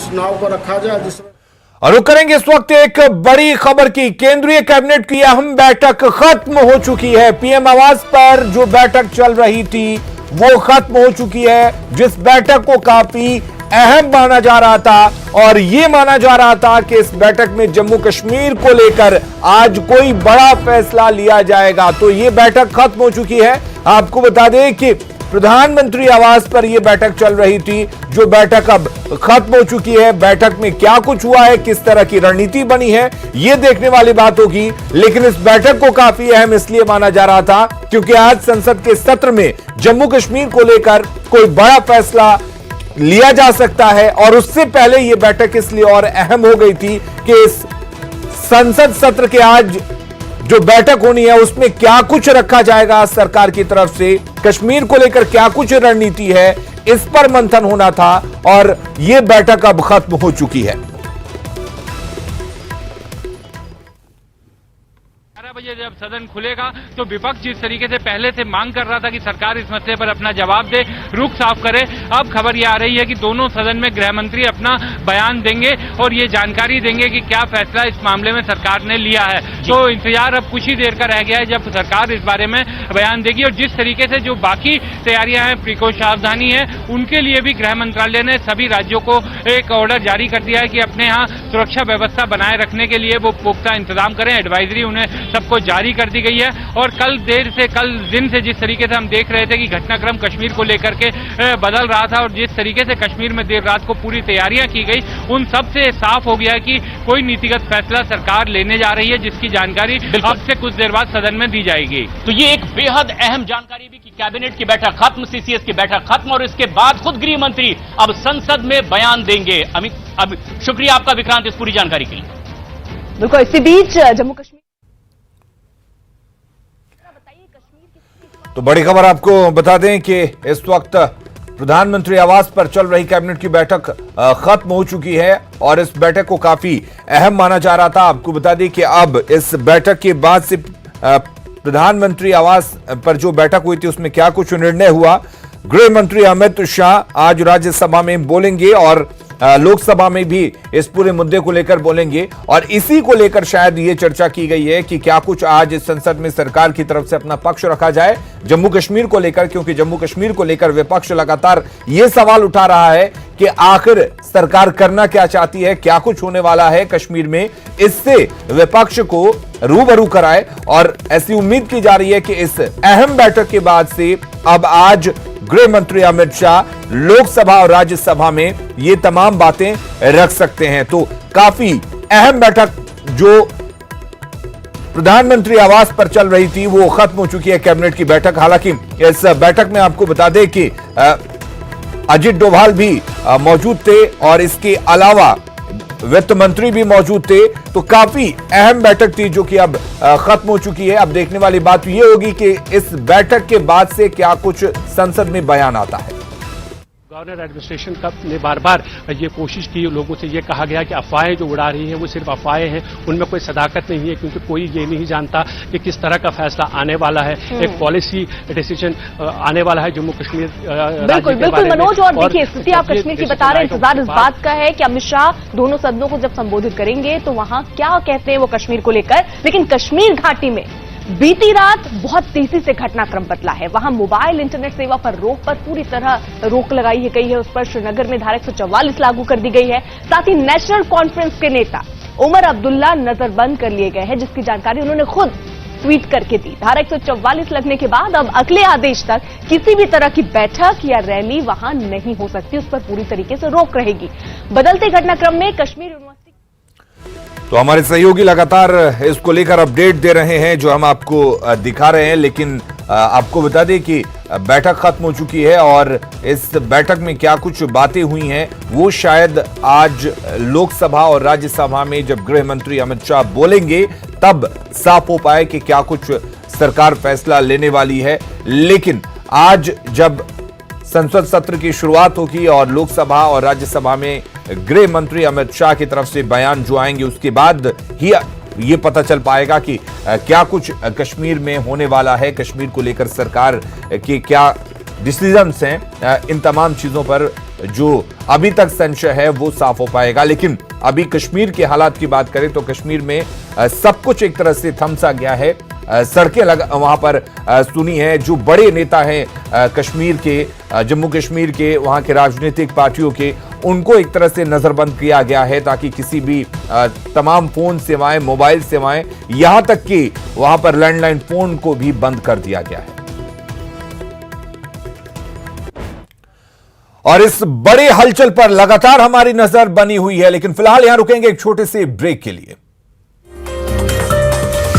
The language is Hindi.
उस नाव को रखा जाए जिसमें। और रुक करेंगे इस वक्त एक बड़ी खबर की। केंद्रीय कैबिनेट की अहम बैठक खत्म हो चुकी है। पीएम आवास पर जो बैठक चल रही थी वो खत्म हो चुकी है, जिस बैठक को काफी अहम माना जा रहा था और ये माना जा रहा था कि इस बैठक में जम्मू कश्मीर को लेकर आज कोई बड़ा फैसला लिया जाएगा। तो ये बैठक खत्म हो चुकी है। आपको बता दें कि प्रधानमंत्री आवास पर यह बैठक चल रही थी, जो बैठक अब खत्म हो चुकी है। बैठक में क्या कुछ हुआ है, किस तरह की रणनीति बनी है, यह देखने वाली बात होगी। लेकिन इस बैठक को काफी अहम इसलिए माना जा रहा था क्योंकि आज संसद के सत्र में जम्मू कश्मीर को लेकर कोई बड़ा फैसला लिया जा सकता है। और उससे पहले यह बैठक इसलिए और अहम हो गई थी कि इस संसद सत्र के आज जो बैठक होनी है उसमें क्या कुछ रखा जाएगा सरकार की तरफ से, कश्मीर को लेकर क्या कुछ रणनीति है, इस पर मंथन होना था और यह बैठक अब खत्म हो चुकी है। 11 बजे जब सदन खुलेगा तो विपक्ष जिस तरीके से पहले से मांग कर रहा था कि सरकार इस मसले पर अपना जवाब दे, रुख साफ करे, अब खबर ये आ रही है कि दोनों सदन में गृह मंत्री अपना बयान देंगे और ये जानकारी देंगे कि क्या फैसला इस मामले में सरकार ने लिया है। तो इंतजार अब कुछ ही देर का रह गया है जब सरकार इस बारे में बयान देगी। और जिस तरीके से जो बाकी तैयारियां हैं, प्रिकॉशन सावधानी है, उनके लिए भी गृह मंत्रालय ने सभी राज्यों को एक ऑर्डर जारी कर दिया है कि अपने यहाँ सुरक्षा व्यवस्था बनाए रखने के लिए वो पुख्ता इंतजाम करें। एडवाइजरी उन्हें सबको जारी कर दी गई है। और कल दिन से जिस तरीके से हम देख रहे थे कि घटनाक्रम कश्मीर को लेकर के बदल रहा था और जिस तरीके से कश्मीर में देर रात को पूरी तैयारियां की गई, उन सब से साफ हो गया कि कोई नीतिगत फैसला सरकार लेने जा रही है, जिसकी जानकारी अब से कुछ देर बाद सदन में दी जाएगी। तो ये एक बेहद अहम जानकारी भी कि कैबिनेट की बैठक खत्म, सीसीएस की बैठक खत्म और इसके बाद खुद गृह मंत्री अब संसद में बयान देंगे। अब शुक्रिया आपका विक्रांत इस पूरी जानकारी के लिए। बिल्कुल, इसी बीच जम्मू कश्मीर तो बड़ी खबर आपको बता दें कि इस वक्त प्रधानमंत्री आवास पर चल रही कैबिनेट की बैठक खत्म हो चुकी है और इस बैठक को काफी अहम माना जा रहा था। आपको बता दें कि अब इस बैठक के बाद से प्रधानमंत्री आवास पर जो बैठक हुई थी उसमें क्या कुछ निर्णय हुआ। गृह मंत्री अमित शाह आज राज्यसभा में बोलेंगे और लोकसभा में भी इस पूरे मुद्दे को लेकर बोलेंगे और इसी को लेकर शायद ये चर्चा की गई है कि क्या कुछ आज इस संसद में सरकार की तरफ से अपना पक्ष रखा जाए जम्मू कश्मीर को लेकर, क्योंकि जम्मू कश्मीर को लेकर विपक्ष लगातार ये सवाल उठा रहा है कि आखिर सरकार करना क्या चाहती है, क्या कुछ होने वाला है कश्मीर में, इससे विपक्ष को रूबरू कराए। और ऐसी उम्मीद की जा रही है कि इस अहम बैठक के बाद से अब आज गृह मंत्री अमित शाह लोकसभा और राज्यसभा में ये तमाम बातें रख सकते हैं। तो काफी अहम बैठक जो प्रधानमंत्री आवास पर चल रही थी वो खत्म हो चुकी है, कैबिनेट की बैठक। हालांकि इस बैठक में आपको बता दें कि अजित डोभाल भी मौजूद थे और इसके अलावा वित्त मंत्री भी मौजूद थे। तो काफी अहम बैठक थी जो कि अब खत्म हो चुकी है। अब देखने वाली बात यह होगी कि इस बैठक के बाद से क्या कुछ संसद में बयान आता है। गवर्नर एडमिनिस्ट्रेशन का ने बार बार ये कोशिश की, लोगों से ये कहा गया कि अफवाहें जो उड़ा रही हैं वो सिर्फ अफवाहें हैं, उनमें कोई सदाकत नहीं है, क्योंकि कोई ये नहीं जानता कि किस तरह का फैसला आने वाला है। एक पॉलिसी डिसीजन आने वाला है जम्मू कश्मीर। बिल्कुल बिल्कुल मनोज, और देखिए स्थिति आप कश्मीर की बता रहे हैं, इंतजार इस बात का है कि अमित शाह दोनों सदनों को जब संबोधित करेंगे तो वहां क्या कहते हैं वो कश्मीर को लेकर। लेकिन कश्मीर घाटी में बीती रात बहुत तेजी से घटनाक्रम बदला है। वहां मोबाइल इंटरनेट सेवा पर पूरी तरह रोक लगाई गई है। उस पर श्रीनगर में धारा 144 लागू कर दी गई है। साथ ही नेशनल कॉन्फ्रेंस के नेता उमर अब्दुल्ला नजरबंद कर लिए गए हैं, जिसकी जानकारी उन्होंने खुद ट्वीट करके दी। धारा 144 लगने के बाद अब अगले आदेश तक किसी भी तरह की बैठक या रैली वहां नहीं हो सकती, उस पर पूरी तरीके से रोक रहेगी। बदलते घटनाक्रम में कश्मीर यूनिवर्सिटी तो हमारे सहयोगी लगातार इसको लेकर अपडेट दे रहे हैं जो हम आपको दिखा रहे हैं। लेकिन आपको बता दें कि बैठक खत्म हो चुकी है और इस बैठक में क्या कुछ बातें हुई हैं वो शायद आज लोकसभा और राज्यसभा में जब गृह मंत्री अमित शाह बोलेंगे तब साफ हो पाए कि क्या कुछ सरकार फैसला लेने वाली है। लेकिन आज जब संसद सत्र की शुरुआत होगी और लोकसभा और राज्यसभा में गृह मंत्री अमित शाह की तरफ से बयान जो आएंगे उसके बाद ही ये पता चल पाएगा कि क्या कुछ कश्मीर में होने वाला है, कश्मीर को लेकर सरकार की क्या डिसीजंस हैं, इन तमाम चीजों पर जो अभी तक संशय है वो साफ हो पाएगा। लेकिन अभी कश्मीर के हालात की बात करें तो कश्मीर में सब कुछ एक तरह से थमसा गया है। सड़कें वहां पर सुनी है। जो बड़े नेता हैं कश्मीर के, जम्मू कश्मीर के, वहां के राजनीतिक पार्टियों के, उनको एक तरह से नजरबंद किया गया है ताकि किसी भी तमाम फोन सेवाएं, मोबाइल सेवाएं, यहां तक कि वहां पर लैंडलाइन फोन को भी बंद कर दिया गया है। और इस बड़े हलचल पर लगातार हमारी नजर बनी हुई है, लेकिन फिलहाल यहां रुकेंगे एक छोटे से ब्रेक के लिए।